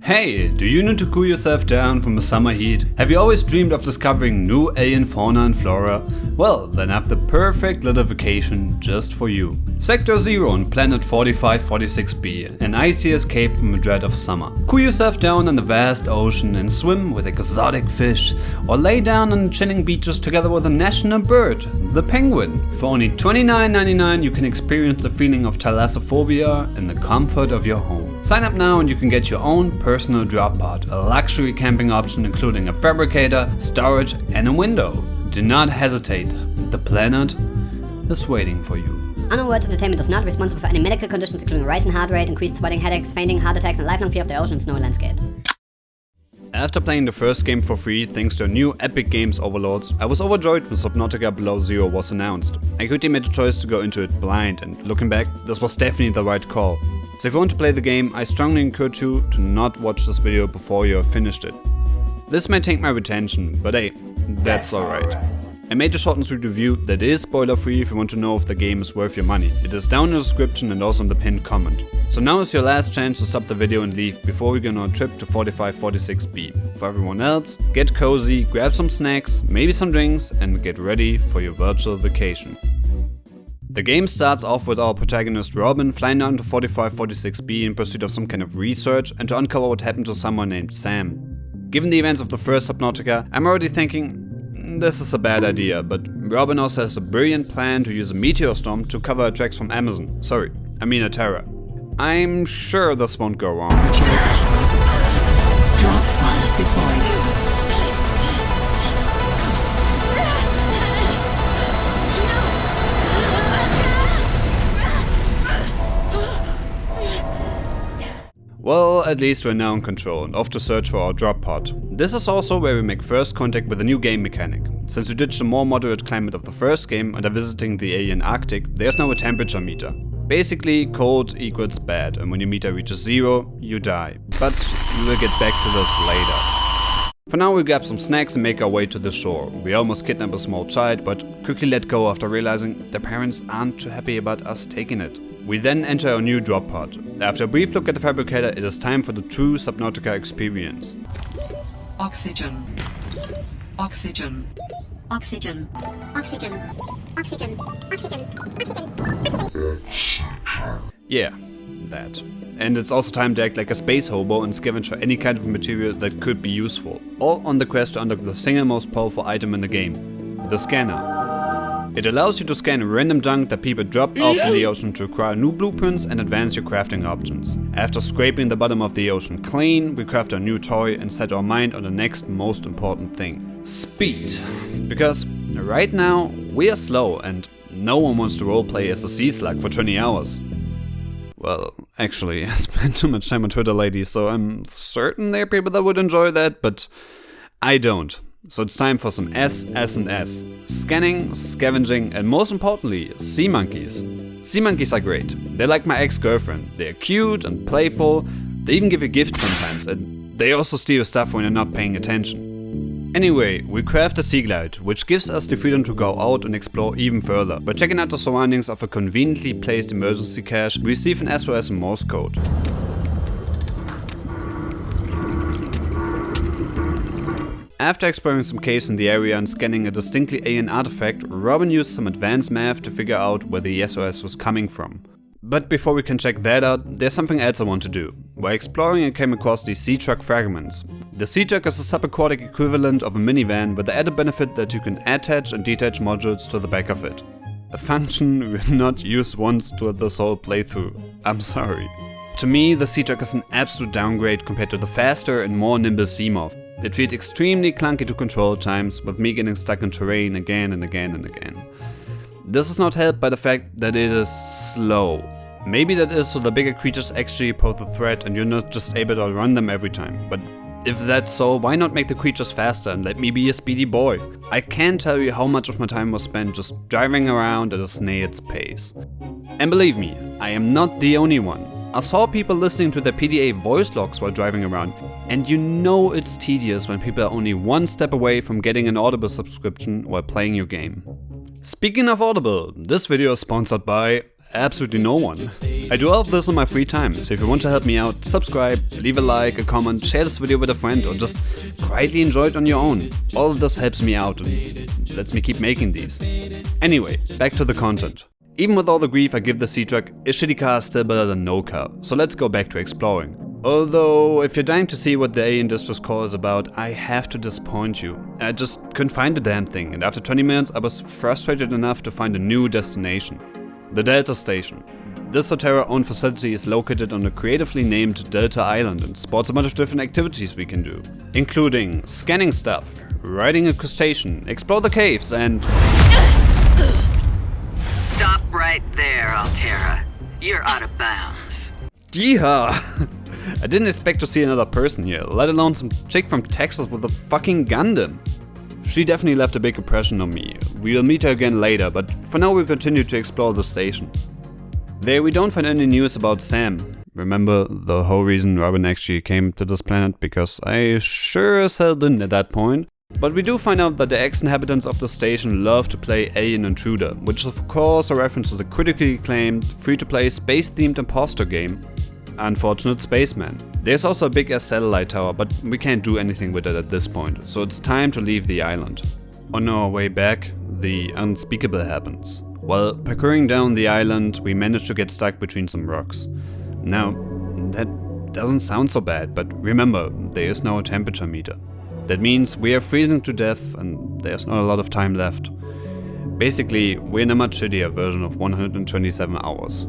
Hey, do you need to cool yourself down from the summer heat? Have you always dreamed of discovering new alien fauna and flora? Well, then I have the perfect little vacation just for you. Sector 0 on planet 4546b, an icy escape from the dread of summer. Cool yourself down in the vast ocean and swim with exotic fish, or lay down on chilling beaches together with a national bird, the penguin. For only $29.99 you can experience the feeling of thalassophobia in the comfort of your home. Sign up now and you can get your own personal drop pod, a luxury camping option including a fabricator, storage and a window. Do not hesitate, the planet is waiting for you. Unknown Worlds Entertainment is not responsible for any medical conditions including rising heart rate, increased sweating, headaches, fainting, heart attacks and lifelong fear of the ocean and snowy landscapes. After playing the first game for free thanks to a new Epic Games overlords, I was overjoyed when Subnautica Below Zero was announced. I quickly made the choice to go into it blind, and looking back, this was definitely the right call. So if you want to play the game, I strongly encourage you to not watch this video before you have finished it. This may take my retention, but hey, that's alright. I made a short and sweet review that is spoiler free if you want to know if the game is worth your money. It is down in the description and also in the pinned comment. So now is your last chance to stop the video and leave before we go on a trip to 4546b. For everyone else, get cozy, grab some snacks, maybe some drinks and get ready for your virtual vacation. The game starts off with our protagonist Robin flying down to 4546b in pursuit of some kind of research and to uncover what happened to someone named Sam. Given the events of the first Subnautica, I'm already thinking, this is a bad idea, but Robin also has a brilliant plan to use a meteor storm to cover her tracks from Amazon. Sorry, I mean a Terra. I'm sure this won't go wrong. Drop pod deployed. Well, at least we're now in control and off to search for our drop pod. This is also where we make first contact with a new game mechanic. Since we ditched the more moderate climate of the first game and are visiting the alien Arctic, there's now a temperature meter. Basically, cold equals bad, and when your meter reaches 0, you die. But we'll get back to this later. For now we grab some snacks and make our way to the shore. We almost kidnap a small child, but quickly let go after realizing their parents aren't too happy about us taking it. We then enter our new drop pod. After a brief look at the fabricator, it is time for the true Subnautica experience. Oxygen. Oxygen. Oxygen. Oxygen. Oxygen. Oxygen. Oxygen. Yeah, that. And it's also time to act like a space hobo and scavenge for any kind of material that could be useful. All on the quest to unlock the single most powerful item in the game, the scanner. It allows you to scan random junk that people drop off in the ocean to acquire new blueprints and advance your crafting options. After scraping the bottom of the ocean clean, we craft a new toy and set our mind on the next most important thing. Speed. Because right now, we are slow and no one wants to roleplay as a sea slug for 20 hours. Well, actually, I spend too much time on Twitter lately, so I'm certain there are people that would enjoy that, but I don't. So it's time for some S, and S. Scanning, scavenging, and most importantly, sea monkeys. Sea monkeys are great. They're like my ex-girlfriend. They're cute and playful. They even give you gifts sometimes, and they also steal stuff when you're not paying attention. Anyway, we craft a sea glide, which gives us the freedom to go out and explore even further. By checking out the surroundings of a conveniently placed emergency cache, we receive an SOS in Morse code. After exploring some caves in the area and scanning a distinctly alien artifact, Robin used some advanced math to figure out where the SOS was coming from. But before we can check that out, there's something else I want to do. While exploring I came across these seatruck fragments. The seatruck is a subaquatic equivalent of a minivan with the added benefit that you can attach and detach modules to the back of it. A function we've not used once throughout this whole playthrough. I'm sorry. To me, the seatruck is an absolute downgrade compared to the faster and more nimble Seamoth. It feels extremely clunky to control at times, with me getting stuck in terrain again and again and again. This is not helped by the fact that it is slow. Maybe that is so the bigger creatures actually pose a threat and you're not just able to outrun them every time. But if that's so, why not make the creatures faster and let me be a speedy boy? I can't tell you how much of my time was spent just driving around at a snail's pace. And believe me, I am not the only one. I saw people listening to their PDA voice logs while driving around, and you know it's tedious when people are only one step away from getting an Audible subscription while playing your game. Speaking of Audible, this video is sponsored by absolutely no one. I do all of this in my free time, so if you want to help me out, subscribe, leave a like, a comment, share this video with a friend, or just quietly enjoy it on your own. All of this helps me out and lets me keep making these. Anyway, back to the content. Even with all the grief I give the seatruck, a shitty car is still better than no car, so let's go back to exploring. Although, if you're dying to see what the alien distress call is about, I have to disappoint you. I just couldn't find the damn thing, and after 20 minutes I was frustrated enough to find a new destination. The Delta Station. This Soterra-owned facility is located on the creatively named Delta Island and sports a bunch of different activities we can do, including scanning stuff, riding a crustacean, explore the caves, and... Stop right there, Alterra. You're out of bounds. Yeehaw! I didn't expect to see another person here, let alone some chick from Texas with a fucking Gundam. She definitely left a big impression on me. We'll meet her again later, but for now we'll continue to explore the station. There we don't find any news about Sam. Remember the whole reason Robin actually came to this planet? Because I sure as hell didn't at that point. But we do find out that the ex-inhabitants of the station love to play Alien Intruder, which is of course a reference to the critically acclaimed, free-to-play, space-themed imposter game, Unfortunate Spaceman. There's also a big-ass satellite tower, but we can't do anything with it at this point, so it's time to leave the island. On our way back, the unspeakable happens. While parkouring down the island, we manage to get stuck between some rocks. Now, that doesn't sound so bad, but remember, there is no temperature meter. That means we are freezing to death and there's not a lot of time left. Basically, we're in a much shittier version of 127 hours.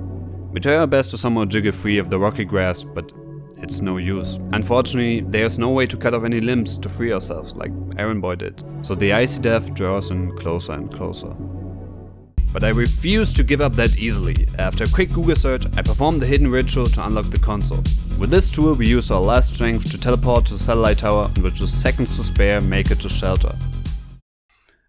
We try our best to somehow jiggle free of the rocky grass, but it's no use. Unfortunately, there's no way to cut off any limbs to free ourselves, like Aaron Boy did. So the icy death draws in closer and closer. But I refuse to give up that easily. After a quick Google search, I performed the hidden ritual to unlock the console. With this tool, we use our last strength to teleport to the satellite tower and with just seconds to spare, make it to shelter.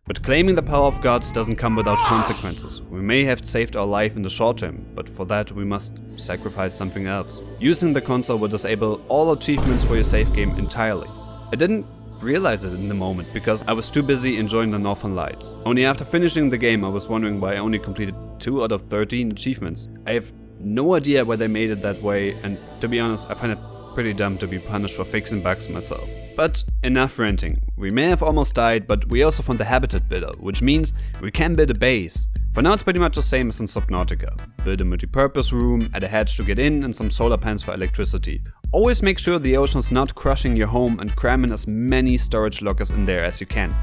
But claiming the power of gods doesn't come without consequences. We may have saved our life in the short term, but for that we must sacrifice something else. Using the console will disable all achievements for your save game entirely. I didn't realize it in the moment because I was too busy enjoying the Northern Lights. Only after finishing the game I was wondering why I only completed 2 out of 13 achievements. I have no idea why they made it that way, and to be honest I find it pretty dumb to be punished for fixing bugs myself. But enough ranting. We may have almost died, but we also found the habitat builder, which means we can build a base. For now it's pretty much the same as in Subnautica. Build a multi-purpose room, add a hatch to get in and some solar panels for electricity. Always make sure the ocean's not crushing your home and cram in as many storage lockers in there as you can.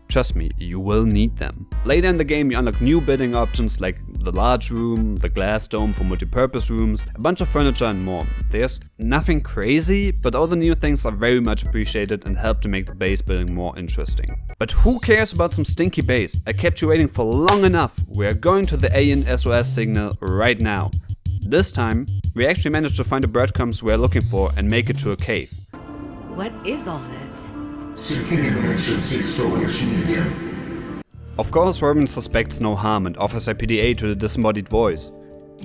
Trust me, you will need them. Later in the game you unlock new building options like the large room, the glass dome for multi-purpose rooms, a bunch of furniture and more. There's nothing crazy, but all the new things are very much appreciated and help to make the base building more interesting. But who cares about some stinky base? I kept you waiting for long enough. We are going to the alien SOS signal right now. This time, we actually managed to find the breadcrumbs we are looking for and make it to a cave. What is all this? Emergency storage medium. Of course, Robin suspects no harm and offers a PDA to the disembodied voice.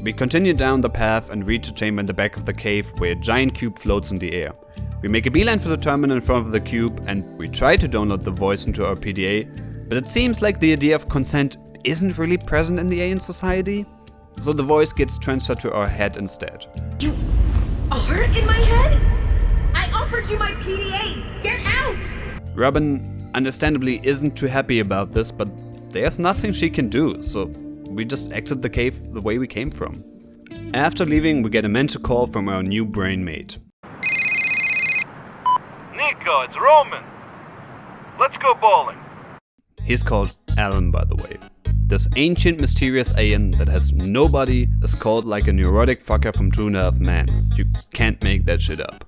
We continue down the path and reach a chamber in the back of the cave where a giant cube floats in the air. We make a beeline for the terminal in front of the cube and we try to download the voice into our PDA, but it seems like the idea of consent isn't really present in the alien society, so the voice gets transferred to our head instead. You are in my head? I offered you my PDA! Get out! Robin understandably isn't too happy about this, but there's nothing she can do, so we just exit the cave the way we came from. After leaving, we get a mental call from our new brainmate. Nico, it's Roman. Let's go bowling. He's called Alan, by the way. This ancient, mysterious alien that has no body is called like a neurotic fucker from 2.5 Men. You can't make that shit up.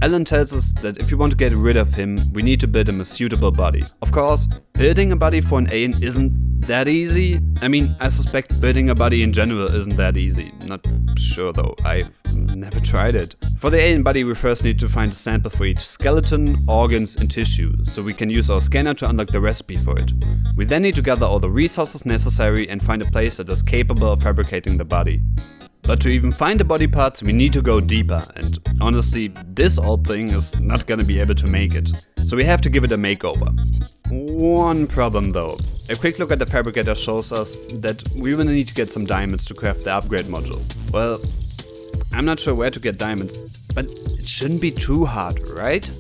Alan tells us that if we want to get rid of him, we need to build him a suitable body. Of course, building a body for an alien isn't that easy. I mean, I suspect building a body in general isn't that easy. Not sure though, I've never tried it. For the alien body, we first need to find a sample for each skeleton, organs and tissue, so we can use our scanner to unlock the recipe for it. We then need to gather all the resources necessary and find a place that is capable of fabricating the body. But to even find the body parts, we need to go deeper, and honestly, this old thing is not gonna be able to make it. So we have to give it a makeover. One problem though. A quick look at the fabricator shows us that we will need to get some diamonds to craft the upgrade module. Well, I'm not sure where to get diamonds, but it shouldn't be too hard, right?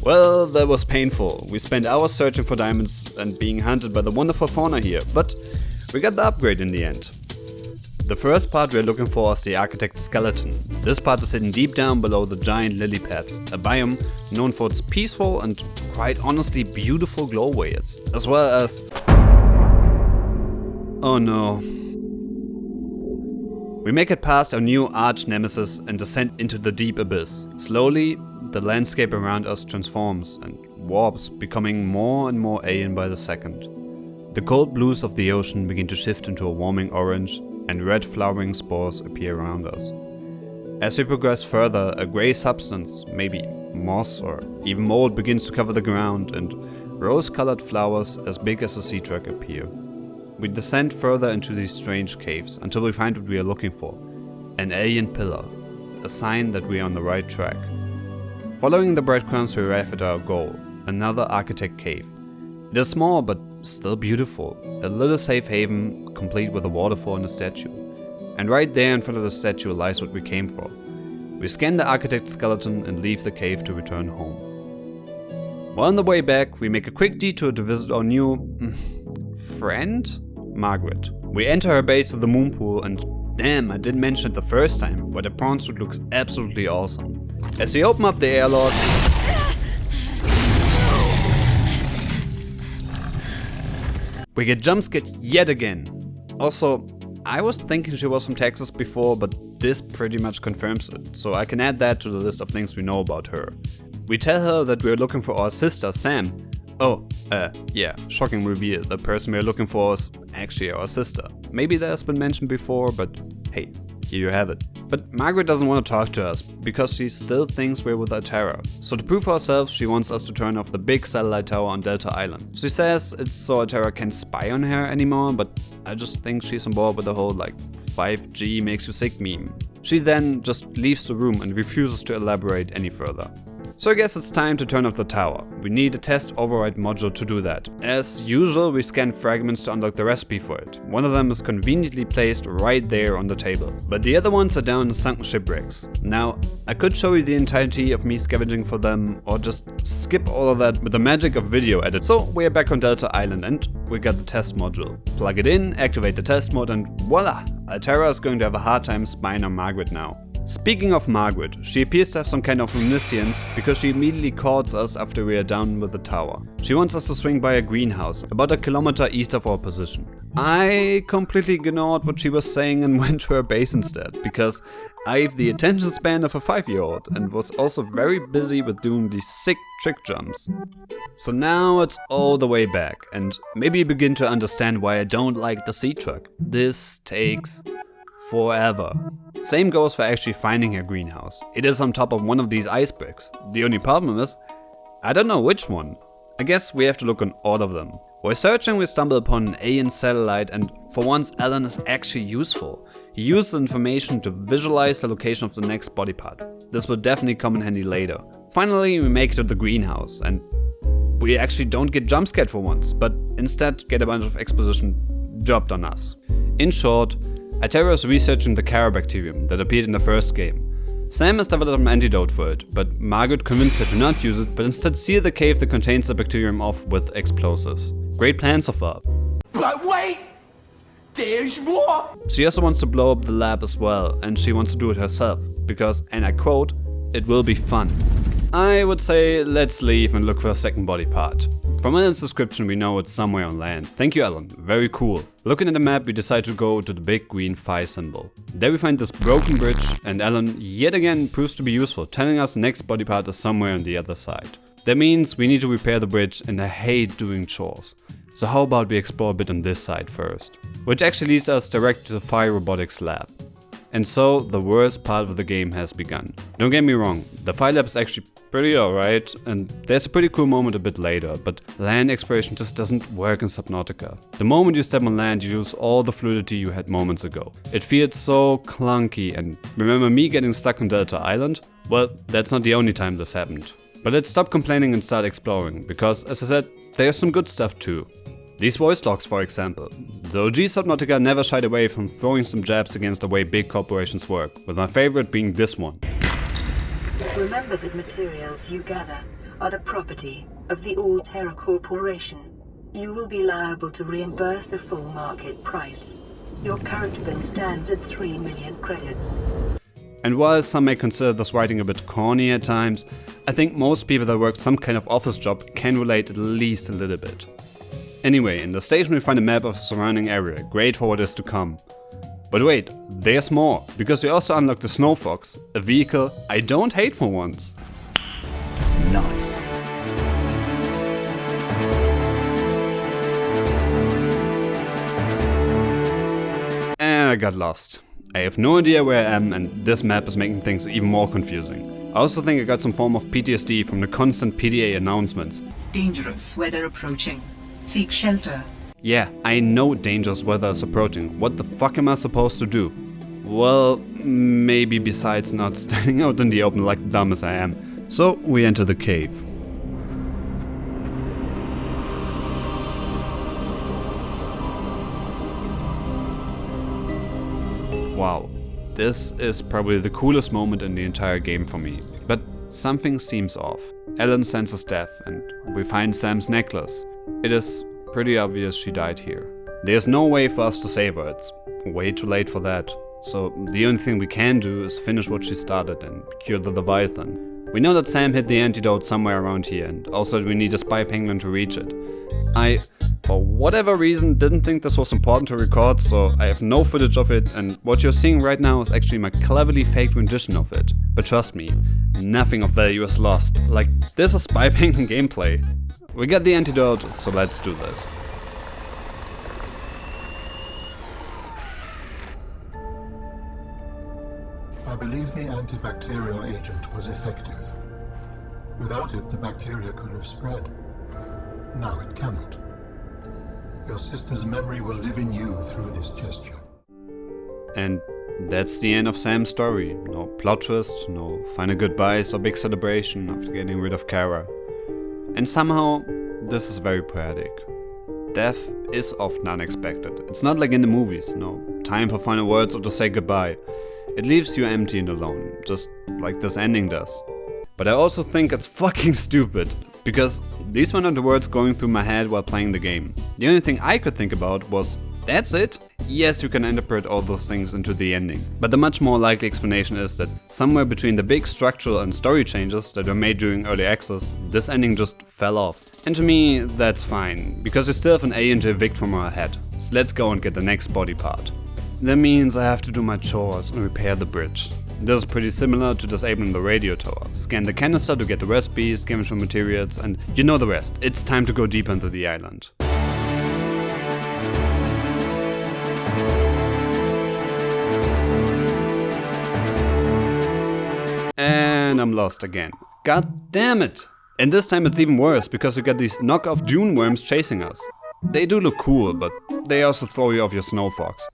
Well, that was painful. We spent hours searching for diamonds and being hunted by the wonderful fauna here, but we got the upgrade in the end. The first part we're looking for is the architect's skeleton. This part is hidden deep down below the giant lily pads, a biome known for its peaceful and quite honestly beautiful glowways, as well as... Oh no. We make it past our new arch nemesis and descend into the deep abyss. Slowly, the landscape around us transforms and warps, becoming more and more alien by the second. The cold blues of the ocean begin to shift into a warming orange, and red flowering spores appear around us. As we progress further, a grey substance, maybe moss or even mold, begins to cover the ground, and rose-colored flowers as big as a seatruck appear. We descend further into these strange caves until we find what we are looking for, an alien pillar, a sign that we are on the right track. Following the breadcrumbs, we arrive at our goal, another architect cave. It is small but still beautiful, a little safe haven complete with a waterfall and a statue. And right there in front of the statue lies what we came for. We scan the architect's skeleton and leave the cave to return home. While on the way back, we make a quick detour to visit our new... friend? Margaret. We enter her base with the moon pool and damn, I didn't mention it the first time, but the prawn suit looks absolutely awesome. As we open up the airlock, we get jumpscared yet again. Also, I was thinking she was from Texas before, but this pretty much confirms it, so I can add that to the list of things we know about her. We tell her that we're looking for our sister, Sam. Oh, yeah, shocking reveal, the person we're looking for is actually our sister. Maybe that has been mentioned before, but hey, here you have it. But Margaret doesn't want to talk to us, because she still thinks we're with Altera. So to prove ourselves, she wants us to turn off the big satellite tower on Delta Island. She says it's so Altera can't spy on her anymore, but I just think she's on board with the whole like 5G makes you sick meme. She then just leaves the room and refuses to elaborate any further. So I guess it's time to turn off the tower. We need a test override module to do that. As usual, we scan fragments to unlock the recipe for it. One of them is conveniently placed right there on the table, but the other ones are down in sunken shipwrecks. Now, I could show you the entirety of me scavenging for them, or just skip all of that with the magic of video edit. So we are back on Delta Island and we got the test module. Plug it in, activate the test mode, and voila! Altera is going to have a hard time spying on Margaret now. Speaking of Margaret, she appears to have some kind of omniscience because she immediately calls us after we are down with the tower. She wants us to swing by a greenhouse, about a kilometer east of our position. I completely ignored what she was saying and went to her base instead, because I have the attention span of a 5-year-old and was also very busy with doing these sick trick jumps. So now it's all the way back, and maybe you begin to understand why I don't like the seatruck. This takes forever. Same goes for actually finding a greenhouse. It is on top of one of these icebergs. The only problem is, I don't know which one. I guess we have to look on all of them. While searching, we stumble upon an alien satellite, and for once Alan is actually useful. He used the information to visualize the location of the next body part. This will definitely come in handy later. Finally, we make it to the greenhouse, and we actually don't get jumpscared for once, but instead get a bunch of exposition dropped on us. In short, Altera is researching the carabacterium that appeared in the first game. Sam has developed an antidote for it, but Margaret convinced her to not use it, but instead seal the cave that contains the bacterium off with explosives. Great plan so far. But wait! There's more! She also wants to blow up the lab as well, and she wants to do it herself, because, and I quote, "it will be fun." I would say let's leave and look for a second body part. From Alan's description we know it's somewhere on land. Thank you Alan, very cool. Looking at the map we decide to go to the big green phi symbol. There we find this broken bridge and Alan yet again proves to be useful, telling us the next body part is somewhere on the other side. That means we need to repair the bridge and I hate doing chores. So how about we explore a bit on this side first? Which actually leads us direct to the phi robotics lab. And so the worst part of the game has begun. Don't get me wrong, the phi lab is actually pretty alright, and there's a pretty cool moment a bit later, but land exploration just doesn't work in Subnautica. The moment you step on land, you lose all the fluidity you had moments ago. It feels so clunky, and remember me getting stuck on Delta Island? Well, that's not the only time this happened. But let's stop complaining and start exploring, because as I said, there's some good stuff too. These voice logs, for example. The OG Subnautica never shied away from throwing some jabs against the way big corporations work, with my favorite being this one. Remember that materials you gather are the property of the All-Terra Corporation. You will be liable to reimburse the full market price. Your current bill stands at 3 million credits. And while some may consider this writing a bit corny at times, I think most people that work some kind of office job can relate at least a little bit. Anyway, in the station we find a map of the surrounding area, great for what is to come. But wait, there's more, because we also unlock the Snow Fox, a vehicle I don't hate for once. Nice. And I got lost. I have no idea where I am, and this map is making things even more confusing. I also think I got some form of PTSD from the constant PDA announcements. Dangerous weather approaching. Seek shelter. Yeah, I know dangerous weather is approaching. What the fuck am I supposed to do? Well, maybe besides not standing out in the open like dumb as I am. So we enter the cave. Wow, this is probably the coolest moment in the entire game for me. But something seems off. Ellen senses death and we find Sam's necklace. It is pretty obvious she died here. There's no way for us to save her, it's way too late for that. So the only thing we can do is finish what she started and cure the Leviathan. We know that Sam hid the antidote somewhere around here and also that we need a spy penguin to reach it. I, for whatever reason, didn't think this was important to record, so I have no footage of it, and what you're seeing right now is actually my cleverly faked rendition of it. But trust me, nothing of value is lost. Like, this is spy penguin gameplay. We got the antidote, so let's do this. I believe the antibacterial agent was effective. Without it, the bacteria could have spread. Now it cannot. Your sister's memory will live in you through this gesture. And that's the end of Sam's story. No plot twist, no final goodbyes or big celebration after getting rid of Kara. And somehow, this is very poetic. Death is often unexpected. It's not like in the movies, no time for final words or to say goodbye. It leaves you empty and alone, just like this ending does. But I also think it's fucking stupid, because these were not the words going through my head while playing the game. The only thing I could think about was, that's it? Yes, you can interpret all those things into the ending. But the much more likely explanation is that somewhere between the big structural and story changes that were made during early access, this ending just fell off. And to me, that's fine, because we still have an A and J Vic from our head. So let's go and get the next body part. That means I have to do my chores and repair the bridge. This is pretty similar to disabling the radio tower. Scan the canister to get the recipes, scavenge for materials, and you know the rest. It's time to go deeper into the island. And I'm lost again. God damn it! And this time it's even worse, because you get these knockoff dune worms chasing us. They do look cool, but they also throw you off your Snow Fox.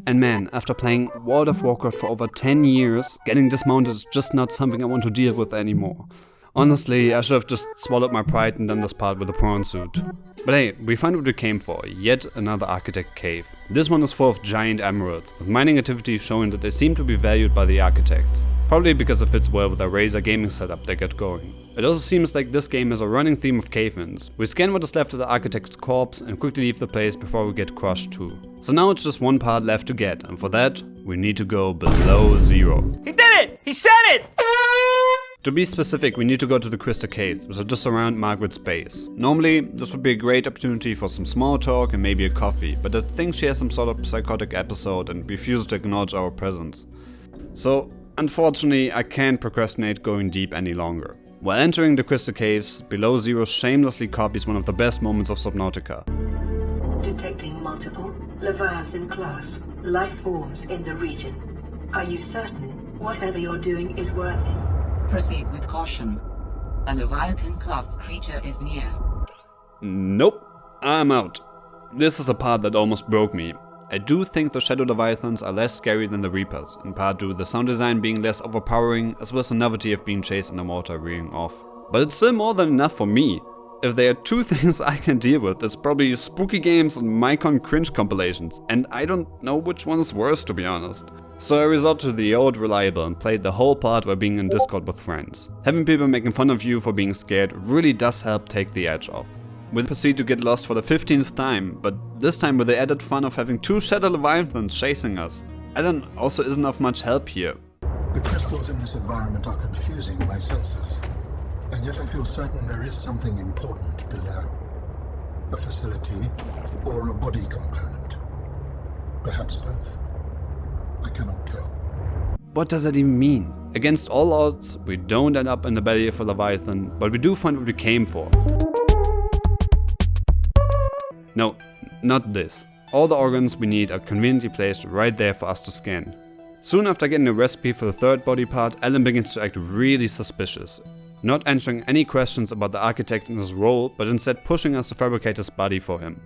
And man, after playing World of Warcraft for over 10 years, getting dismounted is just not something I want to deal with anymore. Honestly, I should have just swallowed my pride and done this part with a prawn suit. But hey, we found what we came for, yet another architect cave. This one is full of giant emeralds, with mining activity showing that they seem to be valued by the architects. Probably because it fits well with the Razer gaming setup they got going. It also seems like this game has a running theme of cave-ins. We scan what is left of the architect's corpse and quickly leave the place before we get crushed too. So now it's just one part left to get, and for that, we need to go below zero. He did it! He said it! To be specific, we need to go to the Crystal Caves, which are just around Margaret's base. Normally, this would be a great opportunity for some small talk and maybe a coffee, but I think she has some sort of psychotic episode and refuses to acknowledge our presence. So, unfortunately, I can't procrastinate going deep any longer. While entering the Crystal Caves, Below Zero shamelessly copies one of the best moments of Subnautica. Detecting multiple Leviathan-class life forms in the region. Are you certain whatever you're doing is worth it? Proceed with caution. A Leviathan-class creature is near. Nope, I'm out. This is a part that almost broke me. I do think the Shadow Leviathans are less scary than the Reapers, in part due to the sound design being less overpowering, as well as the novelty of being chased underwater rearing off. But it's still more than enough for me. If there are two things I can deal with, it's probably spooky games and Mycon cringe compilations, and I don't know which one is worse, to be honest. So I resorted to the old reliable and played the whole part while being in Discord with friends. Having people making fun of you for being scared really does help take the edge off. We'll proceed to get lost for the 15th time, but this time with the added fun of having two Shadow Leviathans chasing us. Alan also isn't of much help here. The crystals in this environment are confusing my senses, and yet I feel certain there is something important below. A facility or a body component. Perhaps both. I cannot tell. What does that even mean? Against all odds, we don't end up in the belly of a Leviathan, but we do find what we came for. No, not this. All the organs we need are conveniently placed right there for us to scan. Soon after getting a recipe for the third body part, Alan begins to act really suspicious. Not answering any questions about the architect and his role, but instead pushing us to fabricate his body for him.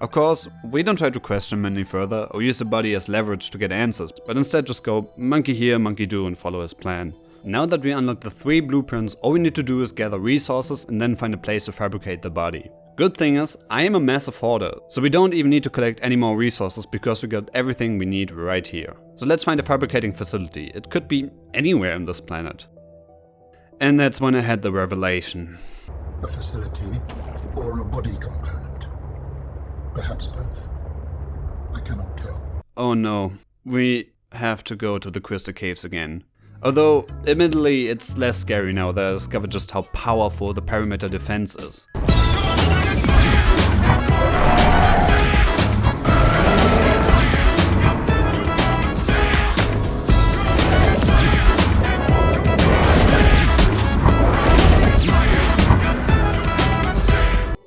Of course, we don't try to question him any further or use the body as leverage to get answers, but instead just go monkey here, monkey do and follow his plan. Now that we unlock the 3 blueprints, all we need to do is gather resources and then find a place to fabricate the body. Good thing is, I am a massive hoarder, so we don't even need to collect any more resources because we got everything we need right here. So let's find a fabricating facility. It could be anywhere on this planet. And that's when I had the revelation. A facility or a body component. Perhaps both. I cannot tell. Oh no, we have to go to the Crystal Caves again. Although, admittedly, it's less scary now that I discovered just how powerful the perimeter defense is.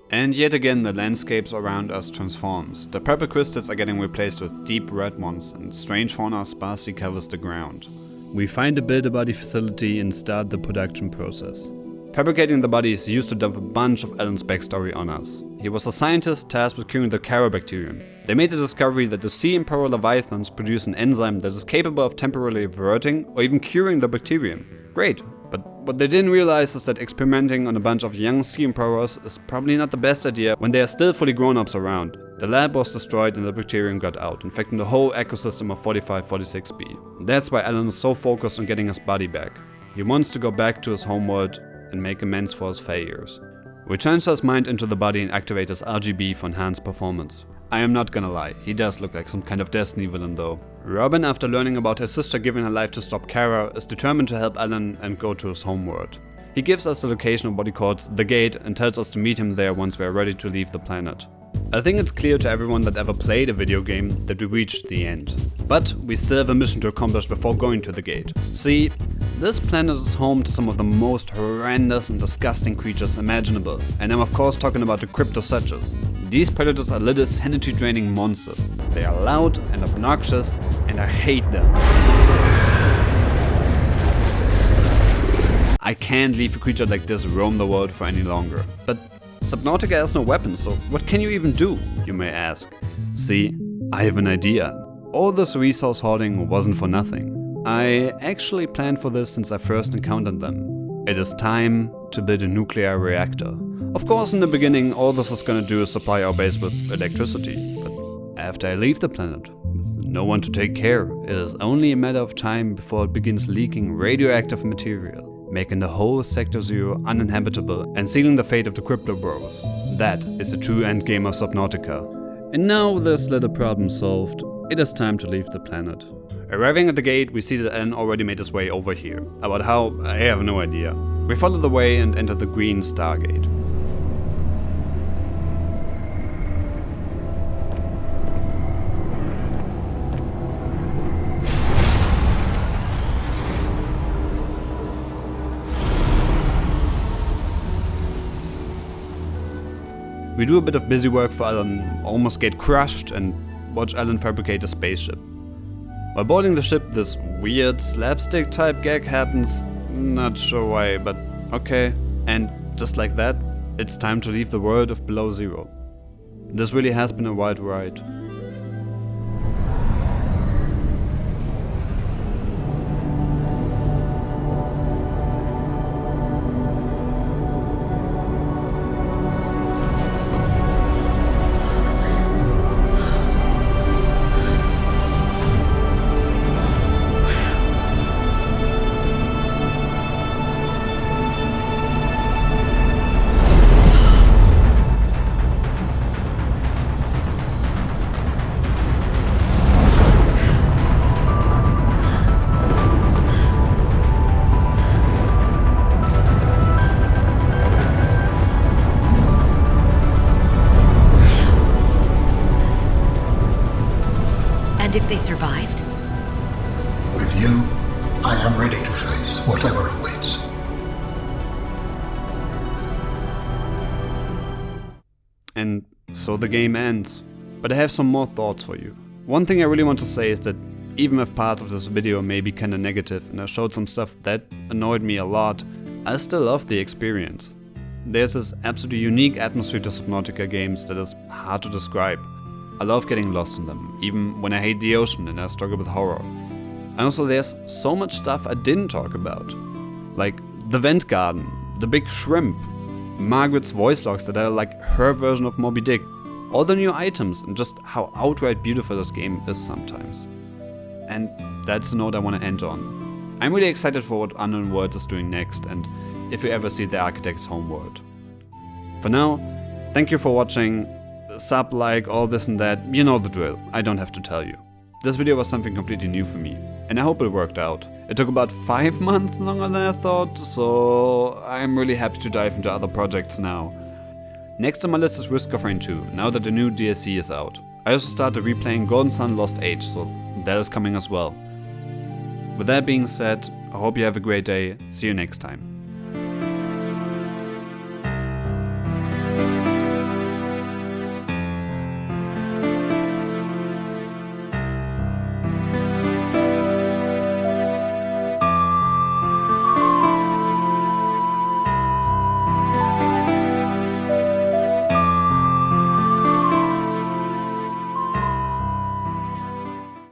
And yet again the landscapes around us transforms. The purple crystals are getting replaced with deep red ones and strange fauna sparsely covers the ground. We find a build-a-body facility and start the production process. Fabricating the body is used to dump a bunch of Alan's backstory on us. He was a scientist tasked with curing the Carobacterium. They made the discovery that the Sea Emperor Leviathans produce an enzyme that is capable of temporarily averting or even curing the bacterium. Great, but what they didn't realize is that experimenting on a bunch of young Sea Emperors is probably not the best idea when there are still fully grown-ups around. The lab was destroyed and the bacterium got out, infecting the whole ecosystem of 4546b. That's why Alan is so focused on getting his body back. He wants to go back to his homeworld and make amends for his failures. We transfer his mind into the body and activate his RGB for enhanced performance. I am not gonna lie, he does look like some kind of Destiny villain though. Robin, after learning about her sister giving her life to stop Kara, is determined to help Alan and go to his homeworld. He gives us the location of what he calls the gate and tells us to meet him there once we are ready to leave the planet. I think it's clear to everyone that ever played a video game that we reached the end. But we still have a mission to accomplish before going to the gate. See, this planet is home to some of the most horrendous and disgusting creatures imaginable, and I'm of course talking about the Cryptosaurs. These predators are little sanity-draining monsters. They are loud and obnoxious, and I hate them. I can't leave a creature like this roam the world for any longer. But Subnautica has no weapons, so what can you even do, you may ask? See, I have an idea. All this resource hoarding wasn't for nothing. I actually planned for this since I first encountered them. It is time to build a nuclear reactor. Of course, in the beginning, all this is gonna do is supply our base with electricity. But after I leave the planet, with no one to take care, it is only a matter of time before it begins leaking radioactive material, making the whole Sector 0 uninhabitable and sealing the fate of the Crypto Bros. That is the true endgame of Subnautica. And now with this little problem solved, it is time to leave the planet. Arriving at the gate, we see that Alan already made his way over here. About how, I have no idea. We follow the way and enter the green Stargate. We do a bit of busy work for Alan, almost get crushed, and watch Alan fabricate a spaceship. While boarding the ship, this weird slapstick type gag happens. Not sure why, but okay. And just like that, it's time to leave the world of Below Zero. This really has been a wild ride. And if they survived? With you, I am ready to face whatever awaits. And so the game ends. But I have some more thoughts for you. One thing I really want to say is that even if parts of this video may be kinda negative and I showed some stuff that annoyed me a lot, I still love the experience. There's this absolutely unique atmosphere to Subnautica games that is hard to describe. I love getting lost in them, even when I hate the ocean and I struggle with horror. And also there's so much stuff I didn't talk about. Like the vent garden, the big shrimp, Margaret's voice logs that are like her version of Moby Dick, all the new items and just how outright beautiful this game is sometimes. And that's the note I want to end on. I'm really excited for what Unknown World is doing next and if you ever see the Architect's homeworld. For now, thank you for watching. Sub, like, all this and that, you know the drill, I don't have to tell you. This video was something completely new for me, and I hope it worked out. It took about 5 months longer than I thought, so I'm really happy to dive into other projects now. Next on my list is Risk of Rain 2, now that the new DLC is out. I also started replaying Golden Sun Lost Age, so that is coming as well. With that being said, I hope you have a great day, see you next time.